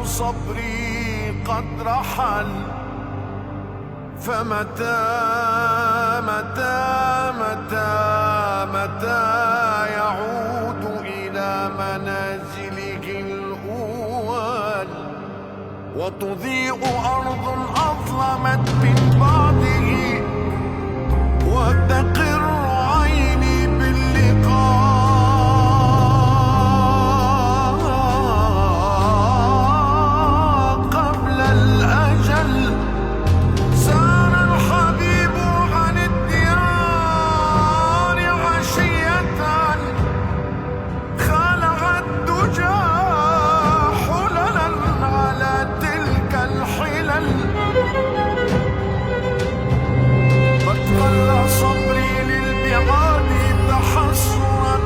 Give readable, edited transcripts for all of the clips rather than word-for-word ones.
صبري قد رحل، فمتى متى متى متى يعود إلى منازله الأول، وتضيء أرض أظلمت من بعده، وتقر عيني باللقاء قبل الأجل. سار الحبيب عن الديار عشية، خلع الدجى حللا على تلك الحلل. قد قل صبري للبعاد تحسرا،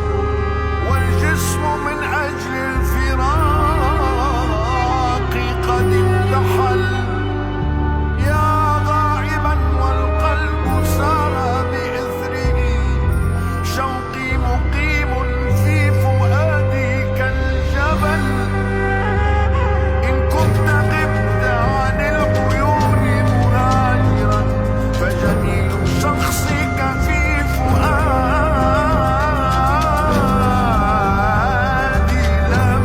والجسم من أجل الفراق قد انتحل. يا غائبا والقلب سار بإثره، شوقي مقيم في فؤادي كالجبل. إن كنت غبت عن العيون مهاجرا، فجميل شخصك في فؤادي لم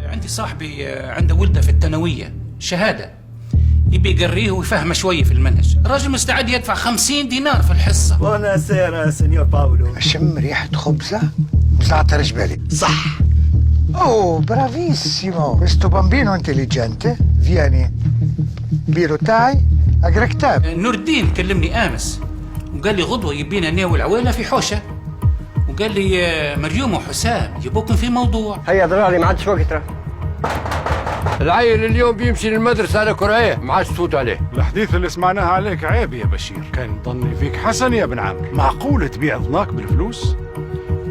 عندي صاحبي عنده ولده في الثانوية شهادة، يبي يقريه ويفهمه شوية في المنهج. الراجل مستعد يدفع 50 دينار في الحصة. وانا سيرا سينيور باولو. أشم ريحة خبزة وزعتر جبالي. صح. Oh, bravissimo! Questo bambino intelligente vieni بيروتاي أقرأ كتاب. نور الدين كلمني آمس وقال لي غدوة يبينا أنا والعويلة في حوشة، وقال لي مريوم وحسام يبوكم في موضوع. هيا ضراري ما عادش وقت. العيل اليوم بيمشي للمدرسة على كرعيه ما عادش تفوت عليه. الحديث اللي سمعناه عليك عيب يا بشير، كان ظني فيك حسن يا ابن عمرو. معقول تبيع ظناك بالفلوس؟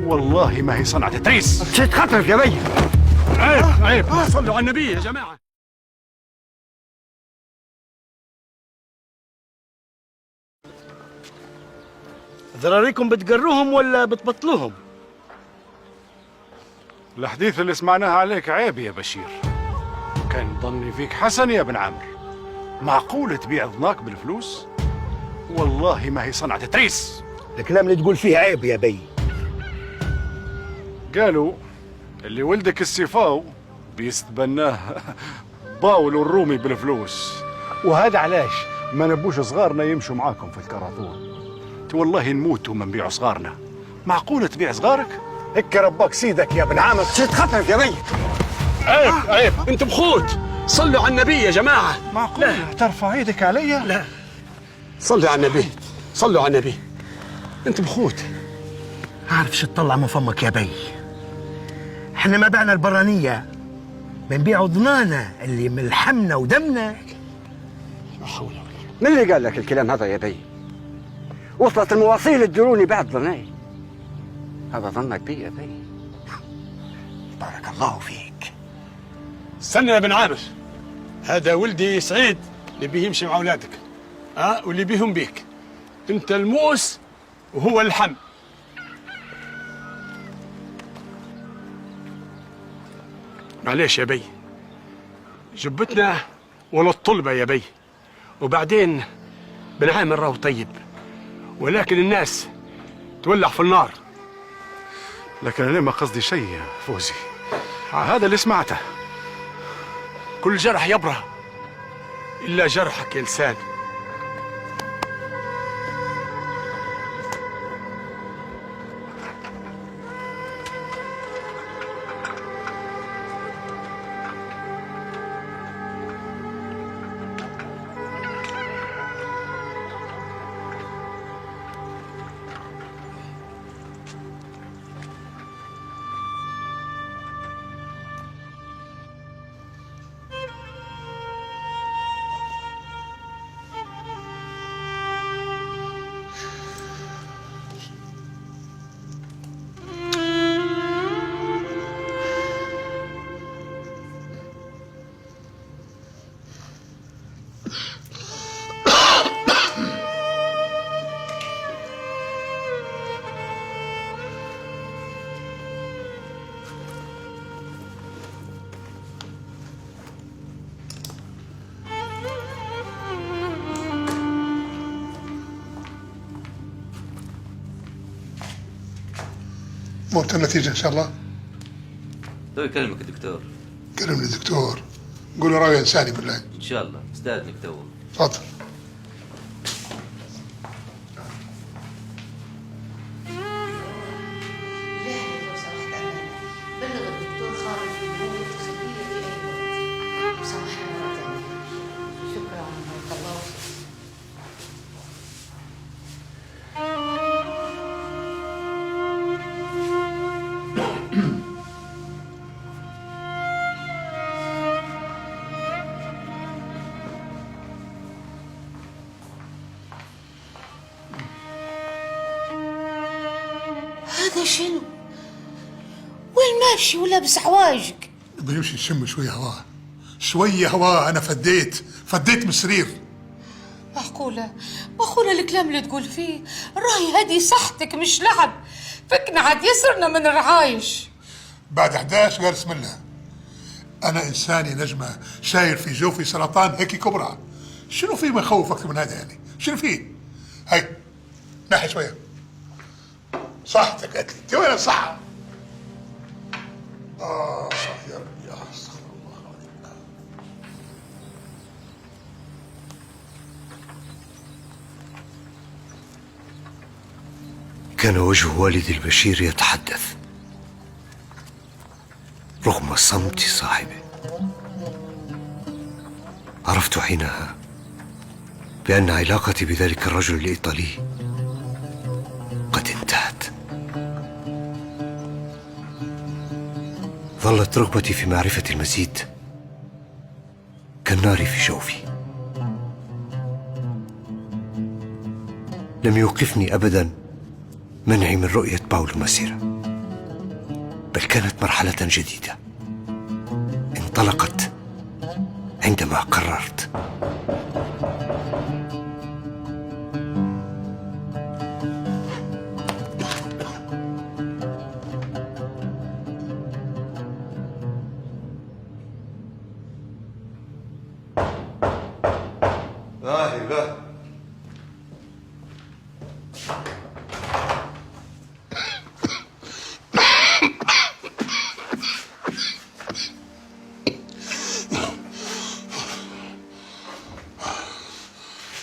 والله ما هي صنعة تريس. شد خطرك يا بي. عيب عيب، صلوا على النبي يا جماعة. ذراريكم بتقروهم ولا بتبطلوهم؟ الحديث اللي سمعناه عليك عيب يا بشير، كان ظني فيك حسن يا ابن عمرو. معقول تبيع ظناك بالفلوس؟ والله ما هي صنعة تريس. الكلام اللي تقول فيه عيب يا بي. قالوا اللي ولدك السيفاو بيستبناه باول الرومي بالفلوس، وهذا علاش ما نبوش صغارنا يمشوا معاكم في الكراثون. والله نموت وما نبيعوا صغارنا. معقول تبيع صغارك؟ هيك رباك سيدك يا ابن عمك. شد خطرك يا بي. عيب عيب، انتم خوت، صلوا على النبي يا جماعة. معقول ترفع ايدك علي؟ لا، صلوا على النبي، صلوا على النبي، انتم خوت. عارف شو تطلع من فمك يا بي؟ احنا ما بعنا البرانية، بنبيعوا ضنانا اللي من لحمنا ودمنا. لا حول ولا قوة. من اللي قال لك الكلام هذا يا بي؟ وصلت المواصيل تدوروني بعد ظني. هذا ظنك بي يا بي. بارك الله فيك. استنى يا بن عامر، هذا ولدي سعيد اللي بيه يمشي مع اولادك، واللي بيهم بيك. انت الموس وهو اللحم. معليش يا بي، جبتنا ولا الطلبة يا بي، وبعدين بن عامر راهو طيب، ولكن الناس تولع في النار. لكن انا ما قصدي شيء يا فوزي، هذا اللي سمعته. كل جرح يبرى إلا جرحك يا لسان. وقت النتيجة إن شاء الله؟ تو يكلمك الدكتور. كلمني الدكتور، قول له راوي إنساني بالله. إن شاء الله، استاذنك تو. تفضل. هذا شنو؟ وين ماشي ولابس حوايجك؟ بيمشي يشم شوية هواء، شوية هواء. أنا فديت من السرير. معقولة الكلام اللي تقول فيه؟ راهي هذه صحتك مش لعب، فكنا عاد يسرنا من الرعايش. بعد 11 قال بسم الله. أنا إنساني نجمة شايل في جوفي سرطان هيك كبرى. شنو في ما يخوف أكثر من هذا يعني؟ شنو فيه؟ هاي ناحي شوية. صحتك قالت لي، وين الصحة؟ يا ربي، استغفر الله العظيم. كان وجه والدي البشير يتحدث رغم صمت صاحبه. عرفت حينها بأن علاقتي بذلك الرجل الإيطالي قد انتهت. ظلت رغبتي في معرفة المزيد كالنار في جوفي. لم يوقفني أبدا منعي من رؤية باولو ماسيرا، بل كانت مرحلة جديدة انطلقت عندما قررت.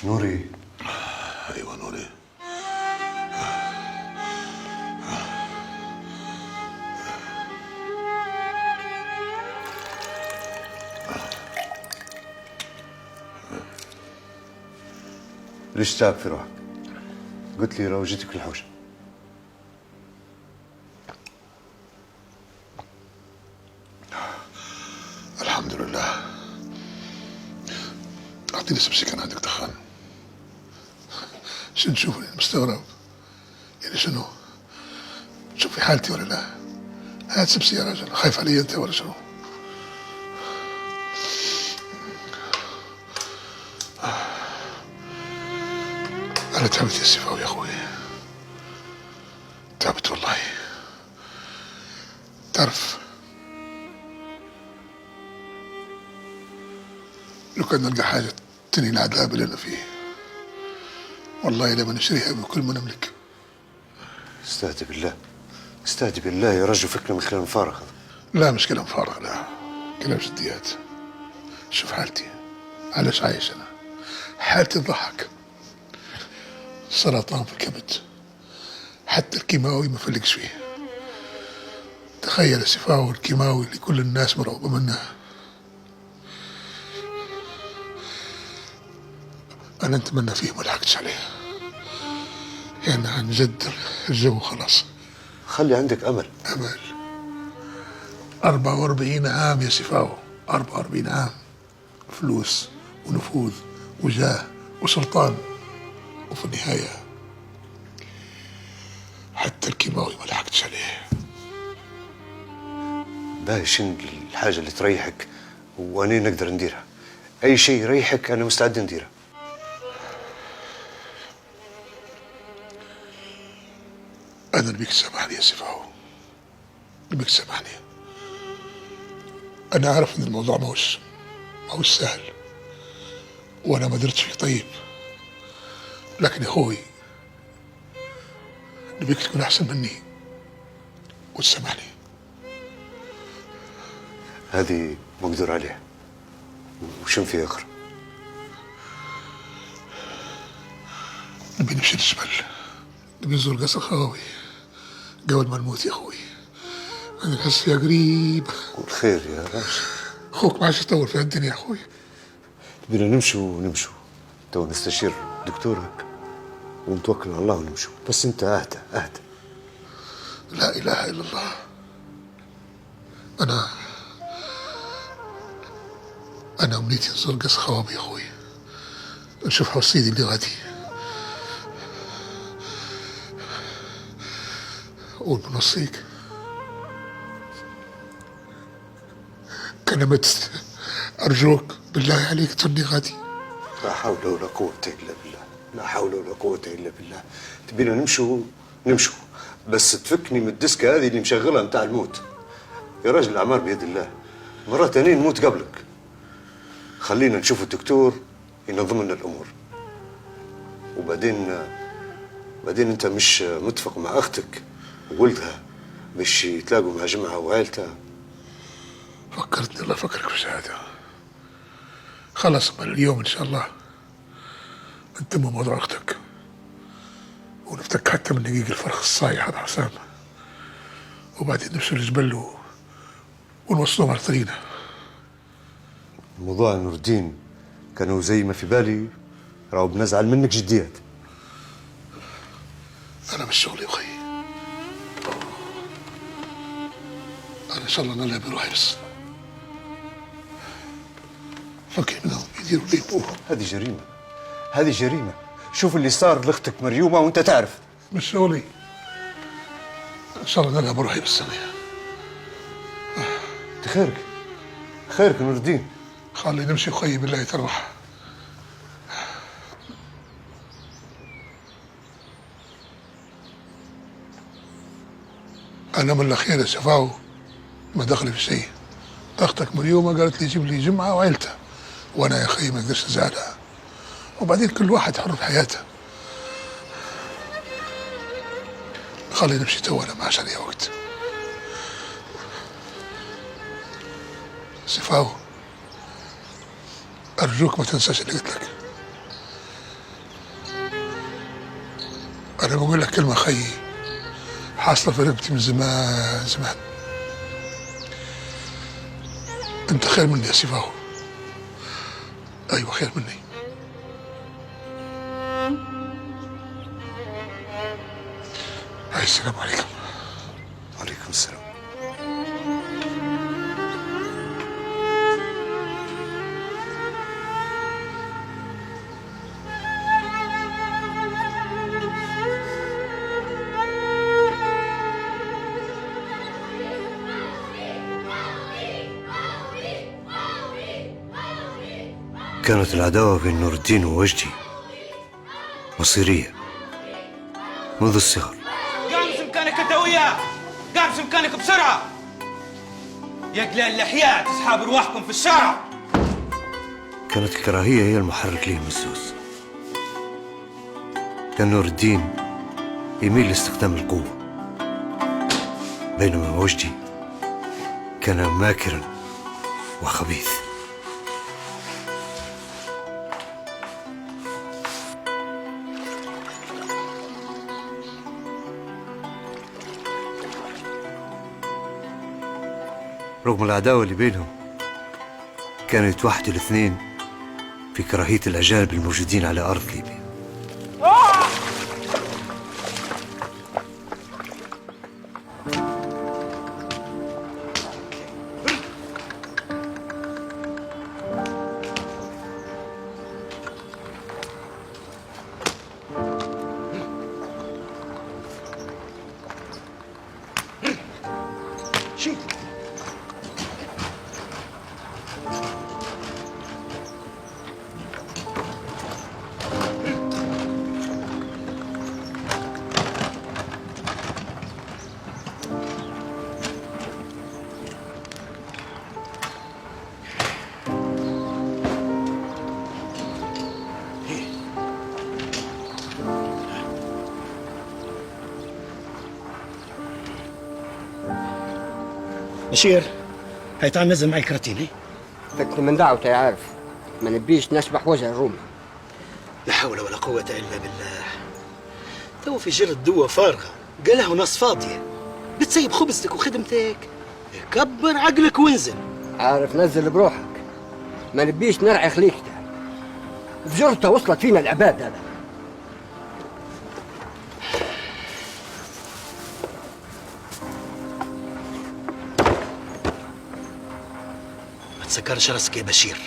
نوري. ايوه نوري. ليش تعب في روحك؟ قلت لي روجتك في الحوشة. الحمد لله. اعطيني سبسي، عندك دخان. شنو تشوفني مستغرب؟ يعني شنو؟ تشوفي حالتي ولا لا؟ هات سبسي يا راجل، خايف علي انت ولا شنو؟ أنا تعبت يا سيفاوي يا أخوي، تعبت والله. تعرف لو كان نلقى حاجة تنهي العذاب اللي أنا فيه والله لما نشتريها بكل ما نملك. استهدي بالله، استهدي بالله يا رجل، فكنا من كلام فارغ. لا مش كلام فارغ، لا كلام جديات. شوف حالتي، علاش عايش أنا؟ حالتي تضحك. سرطان في الكبد، حتى الكيماوي ما فلقش فيه. تخيل يا سيفاوي، الكيماوي اللي كل الناس مرعوبة منه، أنا نتمنى فيه ما لحقتش عليه. يعني عن جد الجو خلاص. خلي عندك أمل. أمل؟ 44 عام يا سيفاوي، 44 عام، فلوس ونفوذ وجاه وسلطان، وفي النهاية حتى الكيماوي ما لحقتش عليه. باهي شنو الحاجة اللي تريحك وأنا نقدر نديرها؟ أي شيء يريحك أنا مستعد نديره. أنا نبيك تسامحني يا سيفاو، نبيك تسامحني. أنا أعرف إن الموضوع ماهوش سهل، وأنا ما درتش فيه طيب، لكن يا أخوي نبيك تكون أحسن مني. وتسامحني. هذه مقدور عليها. وشن في آخر؟ نبي نمشي للجبل، نبي نزور قصر خاوي قبل ما نموت يا أخوي. أنا نحس يا قريب. والخير يا راجل. أخوك ما عادش يطول في الدنيا يا أخوي. بدنا نمشوا تو نستشير دكتورك ونتوكل على الله ونمشوا. بس أنت أهدى. لا إله إلا الله. أنا أمنيتي نزور قصر خوابي يا أخوي، نشوف حوسيدي اللي غادي. قول بنوصيك كان مت، أرجوك بالله عليك توني غادي. لا حول ولا قوة إلا بالله، لا حول ولا قوة إلا بالله. تبينا نمشوا بس تفكني من الديسكة هذه اللي مشغلها متاع الموت. يا راجل الأعمار بيد الله، مرات تانيين نموت قبلك. خلينا نشوف الدكتور ينظم لنا الأمور. وبعدين أنت مش متفق مع أختك وولدها باش يتلاقوا مع جمعة وعائلتها؟ فكرتني الله يفكرك في شهادة. خلص من اليوم إن شاء الله نتم موضوع أختك، ونفتك حتى من دقيق الفرخ الصايح هذا حسام، وبعدين نمشي للجبل ونوصلهم على طريقنا. موضوع نور الدين كانوا زي ما في بالي، راهو بنزعل منك جديات. أنا مش شغلي أخي، أنا إن شاء الله نلعب بروحي بس. فكر منهم يديروا اللي يبوه. هذه جريمة. شوف اللي صار لأختك مريومة وأنت تعرف. مش شغلي، إن شاء الله نلعب بروحي بس. خيرك نور الدين. خلي نمشي أخي بالله تروح. أنا من الأخير يا شفاو ما دخلي في شيء. أختك مريومة قالت لي جيب لي جمعة وعيلتها، وأنا يا أخي ما أقدرش نزعلها. وبعدين كل واحد حر في حياته. خلي نمشي تو، أنا ما عادش عليا وقت. شفاو أرجوك ما تنساش اللي قلت لك. أنا بقول لك كلمة خيي حاصلة في رقبتي من زمان. أنت خير مني يا سيفاو. أيوة خير مني. السلام عليكم. وعليكم السلام. كانت العداوة بين نور الدين ووجدي مصيرية منذ الصغر. قامس مكانك انت وياه، قامس مكانك بسرعة يا قلال الأحياء، تسحب رواحكم في الشارع. كانت الكراهية هي المحرك ليه المسوس. كان نور الدين يميل لاستخدام القوة، بينما وجدي كان ماكرا وخبيث. رغم العداوة اللي بينهم كانوا يتوحدوا الاثنين في كراهية الأجانب الموجودين على أرض ليبيا. بشير، هاي تعال نزل معي كراتين. فكني من دعوته يا عارف، ما نبيش نشبح وجه الرومي. لا حول ولا قوة إلا بالله. تو في جرة دوا فارغة قالها وناس فاضية، بتسيب خبزتك وخدمتك. كبر عقلك وانزل. عارف نزل بروحك، ما نبيش نرعي خليقته. بجرته وصلت فينا العباد هذا. ما تسكرش راسك يا بشير،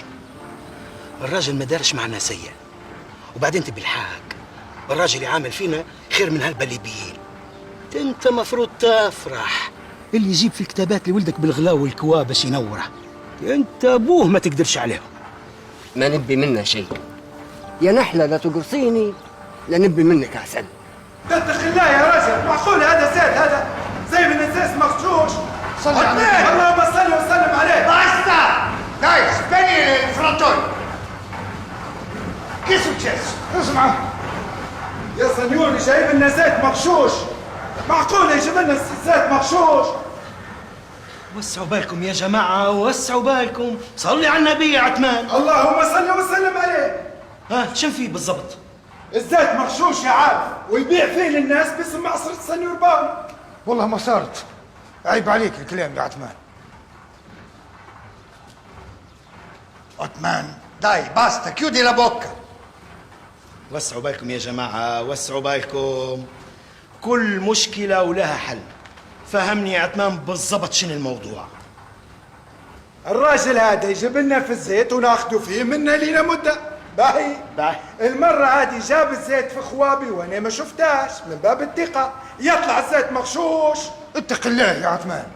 الراجل ما دارش معنا سيء، وبعدين تبي الحاج الراجل يعامل فينا خير من هالبليبيين. انت مفروض تفرح اللي يجيب في الكتابات لولدك بالغلا والكوا باش ينوره. انت ابوه ما تقدرش عليهم. ما نبي منه شيء، يا نحلة لا تقرصيني لا نبي منك أحسن. اتق الله يا رجل، معقول هذا زاد هذا زي من الزاز مغشوش. صلي على النبي. اللهم صل وسلم عليه. Basta! Dai, spegni il frantone. Che è successo? اسمع يا سنيوري جايب لنا زيت مغشوش، معقول يجيب لنا زيت مغشوش؟ وسعوا بالكم يا جماعة، وسعوا بالكم. صلي على النبي يا عثمان. اللهم صل وسلم عليه. ها شن فيه بالضبط؟ الزيت مغشوش يا عارف، ويبيع فيه للناس باسم معصرة سنيور باول. والله ما صارت. عيب عليك الكلام يا عثمان. عثمان dai basta chiudi la bocca. وسعوا بالكم يا جماعة، وسعوا بالكم. كل مشكلة ولها حل. فهمني يا عثمان بالضبط شنو الموضوع. الراجل هذا يجيب لنا في الزيت وناخذه فيه منا لينا مدة. باهي المرة هذه جاب الزيت في خوابي وانا ما شفتهاش، من باب الثقة يطلع الزيت مغشوش. اتق الله يا عثمان،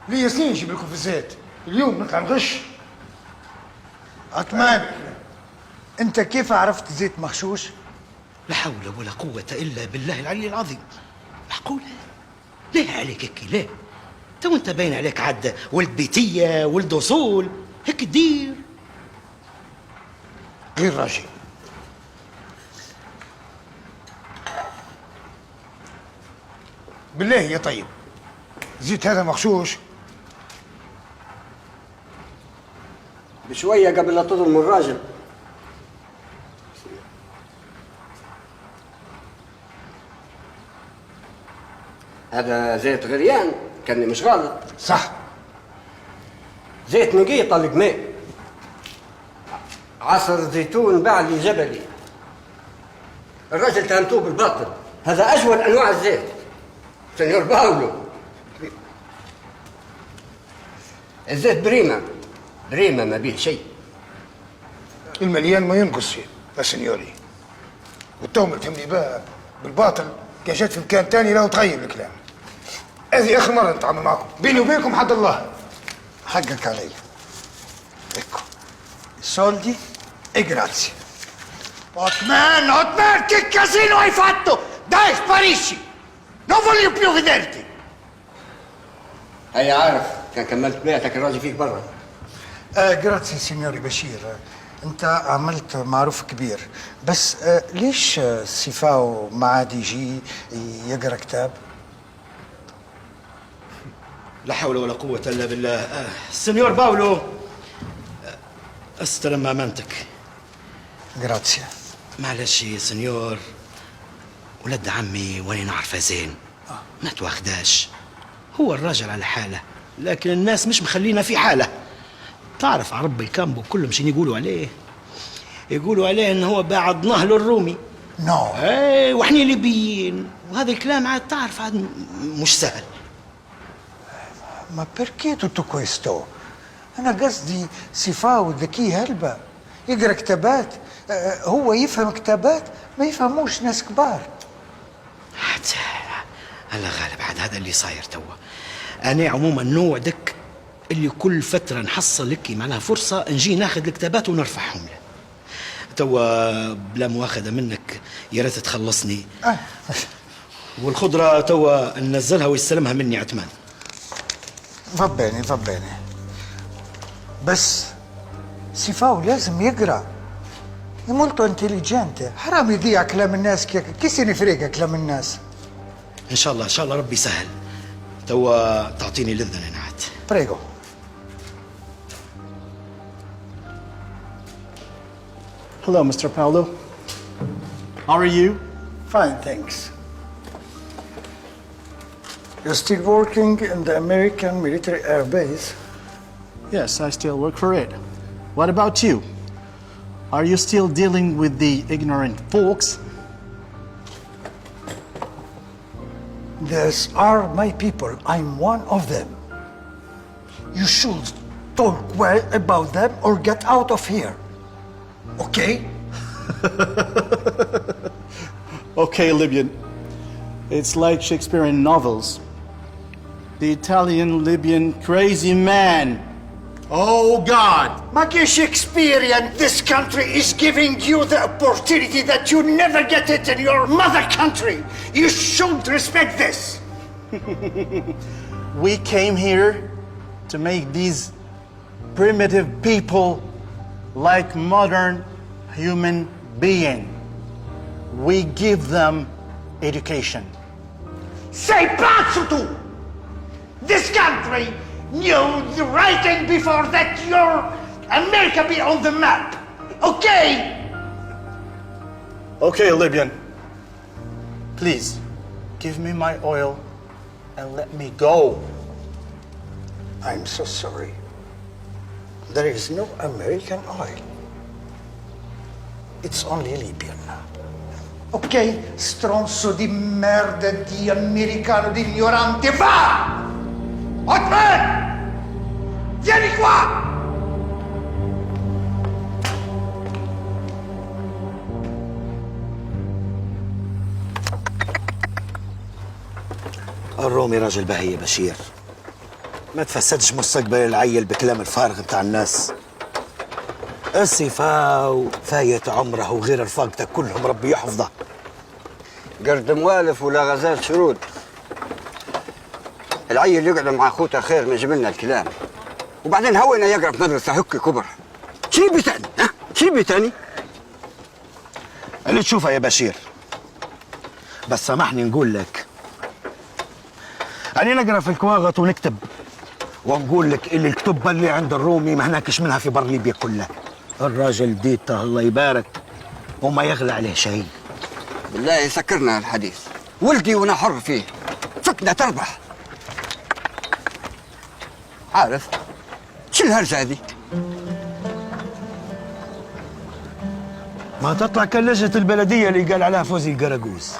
لي سنين نجيب لكم في الزيت، اليوم نطلع نغش. عثمان انت كيف عرفت زيت مغشوش؟ لا حول ولا قوة إلا بالله العلي العظيم. معقولة؟ ليه عليك هيك ليه؟ تو انت باين عليك عاد ولد بيتية ولد أصول هيك تدير. غير راجل. بالله يا طيب، زيت هذا مغشوش؟ بشوية قبل لا تظلم الراجل. هذا زيت غريان، كاني مش غلط. صح. زيت نقيط القميق، عصر زيتون بعلي جبلي. الرجل تهمتوه بالباطل، هذا أجود أنواع الزيت. سنيور باولو، الزيت بريمة ما بيه شيء. المليان ما ينقص فيه يا سنيوري، والتهمة تهمني بها بالباطل كان جات في مكان تاني لو تغير الكلام. هذه آخر مرة نتعامل معكم، بيني وبينكم حد الله. حقك علي. ecco soldi e grazie. Otman, che casino hai fatto? Dai, sparisci! Non voglio più vederti. هيا عارف، كان كملت بيعتك الراجل فيك برا. جراتسي سينيوري بشير، انت عملت معروف كبير، بس ليش سيفاو ما عاد يجي يقرا كتاب؟ لا حول ولا قوة إلا بالله. سنيور باولو، استلم أمانتك. جراتسي. معلش يا سنيور، ولد عمي وانا نعرفه زين، ما تواخداش. هو الراجل على حاله، لكن الناس مش مخلينا في حاله. تعرف عرب الكامبو كلهم شنو يقولوا عليه؟ يقولوا عليه انه هو باعد نهل الرومي. نو. ايه واحنا ليبيين، وهذا الكلام عاد تعرف عاد مش سهل. ما perché tutto questo؟ أنا قصدي سيفاو ذكي هلبة، يقرأ كتابات، هو يفهم كتابات ما يفهموش ناس كبار. الله غالب عاد هذا اللي صاير توا. أنا عموما نوع دك اللي كل فترة نحصل لك معناها فرصة نجي ناخذ الكتابات ونرفعهم له. توا بلا مؤاخذة منك يا ريت تخلصني. والخضرة توا ننزلها ويستلمها مني عثمان. va bene. بس سيفاو لازم يقرا، è molto intelligente. حرام يضيع كلام الناس كي سيني فريقه كلام الناس. ان شاء الله ربي سهل. توا تعطيني لذة نعت. Prego. Hello, Mr. Paolo. How are you? Fine, thanks. You're still working in the American military air base? Yes, I still work for it. What about you? Are you still dealing with the ignorant folks? These are my people. I'm one of them. You should talk well about them or get out of here. Okay? Okay, Libyan. It's like Shakespearean novels. The Italian-Libyan crazy man. Oh, God! Maggie Shakespearean, this country is giving you the opportunity that you never get it in your mother country. You should respect this. We came here to make these primitive people like modern human beings. We give them education. Sei pazzo tu! This country knew the writing before that your America be on the map. Okay? Okay, Libyan. Please, give me my oil and let me go. I'm so sorry. There is no American oil. It's only Libyan. Ok, stronzo di merda di americano di ignorante, va! Hotman! Vieni qua! الرومي راجل بهي يا بشير. ما تفسدش مستقبل العيل بكلام الفارغ بتاع الناس. السفا فايت عمره وغير رفاقتك كلهم ربي يحفظه. قرد موالف ولا غزال شرود. العيل يقعد مع اخوته خير من جبلنا الكلام. وبعدين هوينا يقرا في مدرسه هك كبر. شي بتاني؟ ها؟ شي بتاني؟ اللي تشوفها يا بشير. بس سامحني نقول لك. أنا نقرا في الكواغط ونكتب. ونقول لك اللي الكتب اللي عند الرومي ما هناكش منها في بر ليبيا كلها. الراجل ديته الله يبارك وما يغلى عليه شيء. بالله يسكرنا الحديث. ولدي وانا حر فيه. فكنا تربح. عارف شو الهرجه هذه؟ ما تطلع كلجة البلدية اللي قال عليها فوزي القراقوز.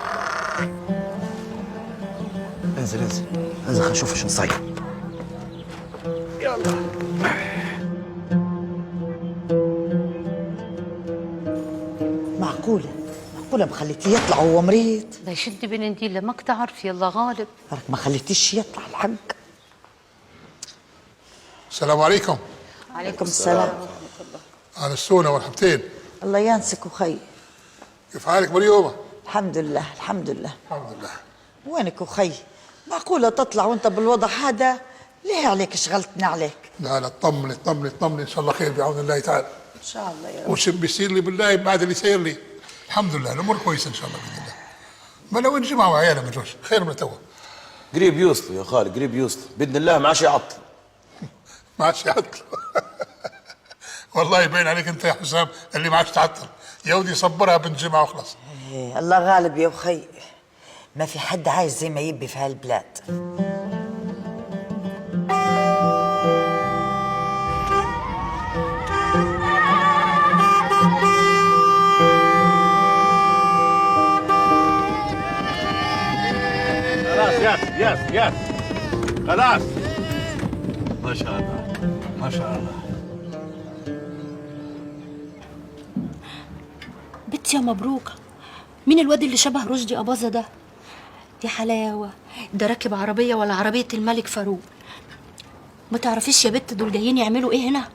انزل انزل انزل خلينا نشوف ايش نصير. يلا معقولة ما خليتيه يطلع وهو مريض؟ لا يشد بين نديلة ما تعرف يلا غالب. ما خليتيش يطلع الحق. السلام عليكم. عليكم السلام. على السونة والحبتين. الله ينسك وخي. كيف حالك مريومة؟ الحمد لله الحمد لله. الحمد لله. وينك وخي؟ معقولة تطلع وانت بالوضع هذا؟ ليه عليك شغلتنا عليك؟ لا لا اطمني اطمني اطمني ان شاء الله خير بعون الله تعالى. ان شاء الله يا رب. وش بيصير لي بالله بعد اللي صاير لي. الحمد لله الامور كويسه ان شاء الله باذن الله. ما لو انجمعوا وعيالها ما جوش خير من توا. قريب يوصلوا يا خالد قريب يوصلوا باذن الله ما عادش يعطل. ما عادش يعطل. والله يبين عليك انت يا حسام اللي ما عادش تعطل. يا ودي صبرها بنجمع وخلاص. إيه الله غالب يا اخي. ما في حد عايز زي ما يبي في هالبلاد. يس خلاص. ما شاء الله ما شاء الله. بنت يا مبروكة، مين الواد اللي شبه رشدي أباظة ده؟ دي حلاوة، ده راكب عربية ولا عربية الملك فاروق. ما تعرفيش يا بت دول جايين يعملوا ايه هنا؟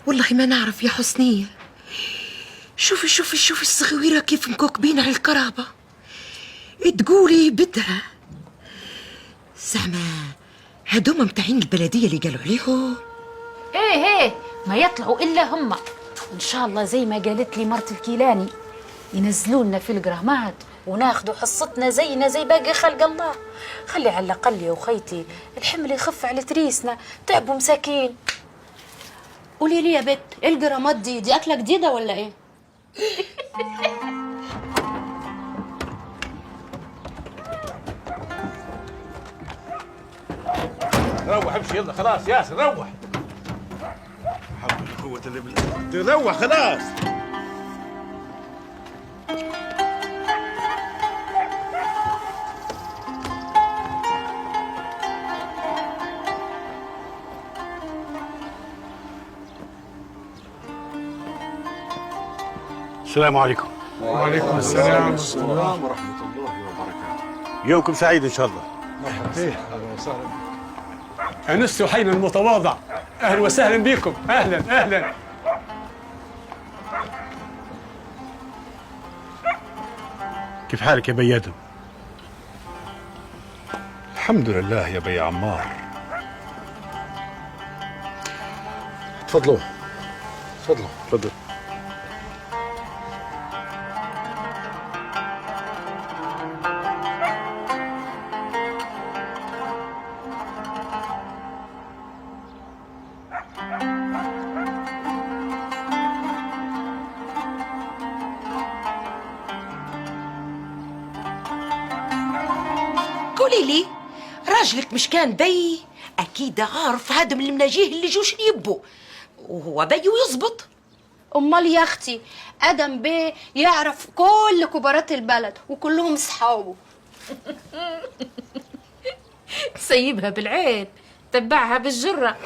والله ما نعرف يا حسنية. شوفي الصغيرة كيف مكوكبين على الكرابة. تقولي بدها زعما هدوم متاعين البلدية اللي قالوا عليهم. ايه ما يطلعوا الا هم ان شاء الله زي ما قالت لي مرت الكيلاني ينزلوا لنا في الجرامات وناخدوا حصتنا زينا زي باقي خلق الله. خلي على الأقل يا وخيتي الحمل يخف على تريسنا، تعبوا مساكين. قولي لي يا بت، ايه الجرامات دي اكله جديده ولا ايه؟ روح امشي يلا خلاص ياسر روح. حول ولا قوة الا بالله. روح خلاص. السلام عليكم. وعليكم السلام ورحمة الله وبركاته. يومكم سعيد إن شاء الله. مرحبا. أهلا وسهلا. أنست حين المتواضع. أهلا وسهلا بكم. أهلا أهلا. كيف حالك يا بي آدم؟ الحمد لله يا بي عمار. تفضلوا تفضلوا تفضل. قولي لي راجلك مش كان بي؟ اكيد عارف هذا من المناجيه اللي جوش يبوا، وهو بي ويزبط. امال يا اختي ادم بيه يعرف كل كبارات البلد وكلهم اصحابه. سيبها بالعين تبعها بالجرة.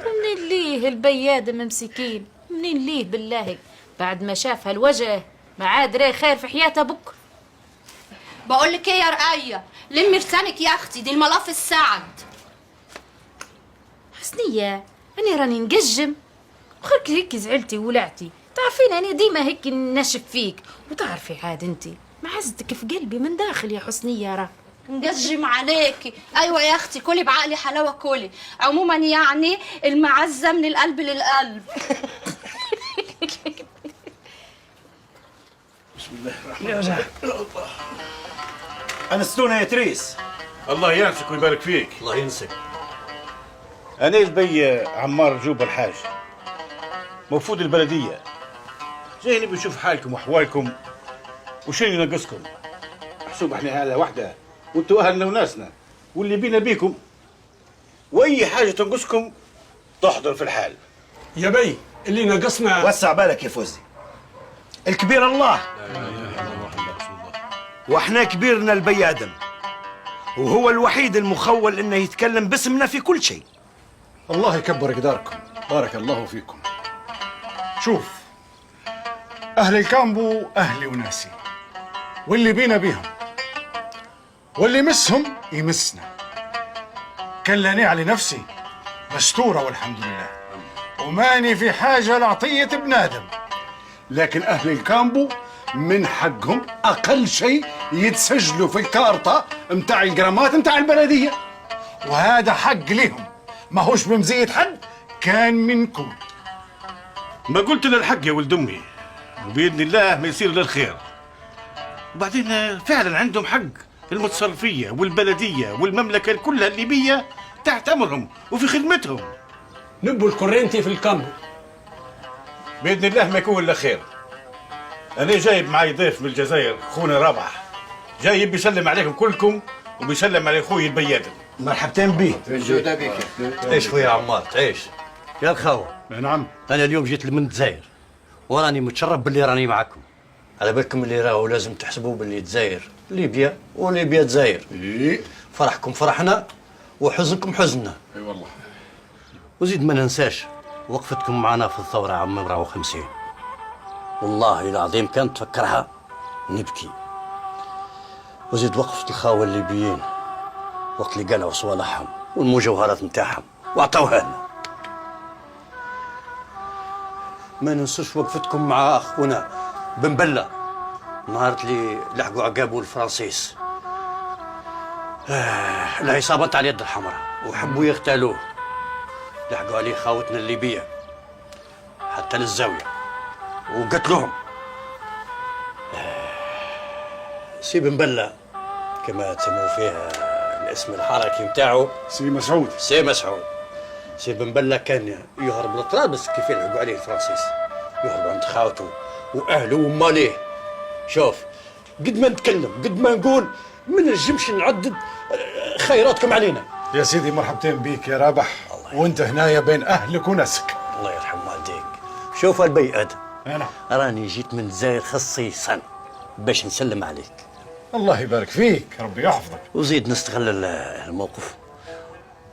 منين ليه البيادة ممسكين؟ منين ليه بالله بعد ما شافها الوجه ما عاد راي خير في حياتها بك. بقول لك ايه يا رقية، لمي لسانك يا اختي، دي الملاف السعد. حسنية أنا راني نقجم وخلك هيك زعلتي وولعتي. تعرفين أنا ديما هيك نشف فيك، وتعرفي عاد أنتي معزتك في قلبي من داخل يا حسنية. راه نقجم عليكي. ايوه يا اختي كلي بعقلي حلاوه كلي. عموما يعني المعزه من القلب للقلب. بسم الله الرحمن الرحيم. أنستونا يا تريس. الله ينسك ويبارك فيك. الله ينسك. أنا البي عمار جوب الحاج موفود البلدية، جاي نبي نشوف حالكم وأحوالكم وشنو ينقصكم. محسوب احنا على وحدة وانتوا أهلنا وناسنا واللي بينا بيكم، وأي حاجة تنقصكم تحضر في الحال. يا بي اللي نقصنا. وسع بالك يا فوزي، الكبير الله واحنا كبيرنا البي آدم، وهو الوحيد المخول انه يتكلم باسمنا في كل شيء. الله يكبر قداركم، بارك الله فيكم. شوف، أهل الكامبو أهلي وناسي، واللي بينا بيهم، واللي يمسهم يمسنا. كلني على نفسي مستورة والحمد لله، وماني في حاجة لعطية ابن آدم. لكن أهل الكامبو من حقهم أقل شيء يتسجلوا في الكارطة متاع الجرامات متاع البلدية، وهذا حق لهم، ما هوش بمزية حد كان منكم. ما قلت للحق يا ولد أمي، وبإذن الله ما يصير للخير. وبعدين فعلا عندهم حق، المتصرفية والبلدية والمملكة كلها الليبية تحت أمرهم وفي خدمتهم. نبوا الكورنتي في الكامبو. بإذن الله ما يكون إلا خير. أنا جايب معي ضيف من الجزائر، خونا رابح، جايب بيسلم عليكم كلكم وبيسلم على خوي البيادم. مرحبتين بيه. موجودة بك. تعيش خويا عمار تعيش. يا الخاوة. نعم. أنا اليوم جيت من الجزائر وراني متشرف باللي راني معكم. على بالكم اللي راهو لازم تحسبوا باللي الجزائر ليبيا وليبيا الجزائر. إيه. فرحكم فرحنا وحزنكم حزننا. اي والله. وزيد ما ننساش وقفتكم معنا في الثورة عام 54. والله العظيم كانت تفكرها نبكي. وزيد وقفة الخاوة الليبيين وقت اللي قالوا صوالحهم والمجوهرات نتاعهم وعطوها لنا. ما ننسوش وقفتكم مع اخونا بن بلة نهار اللي لحقوا عقابه الفرنسيس. العصابة تاع اليد الحمراء وحبوا يغتالوه، لحقوا عليه خاوتنا الليبية حتى للزاوية وقتلوهم. سي بنبلة كما تسموا فيه الاسم الحركي متاعه سي مسعود. سي مسعود. سي بنبلة كان يهرب لطرابلس كيف يلعبوا عليه الفرنسيس، يهرب عند خاوته واهله وماليه. شوف قد ما نتكلم قد ما نقول ما نجمش نعدد خيراتكم علينا. يا سيدي مرحبتين بيك يا رابح، وانت هنايا بين اهلك وناسك. الله يرحم والديك. شوف البي ادم، انا راني جيت من الجزائر خصيصا باش نسلم عليك. الله يبارك فيك، ربي يحفظك. وزيد نستغل الموقف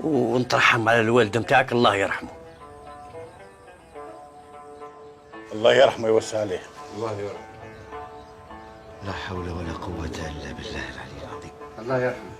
ونترحم على الوالد نتاعك الله يرحمه. الله يرحمه ويوسع عليه. الله يرحمه. لا حول ولا قوة إلا بالله العلي العظيم. الله يرحمه.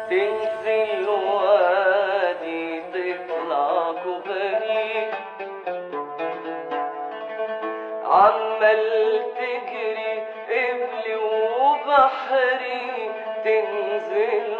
تنزل وادي تطلع كبري عمال تجري قبلي وبحري تنزل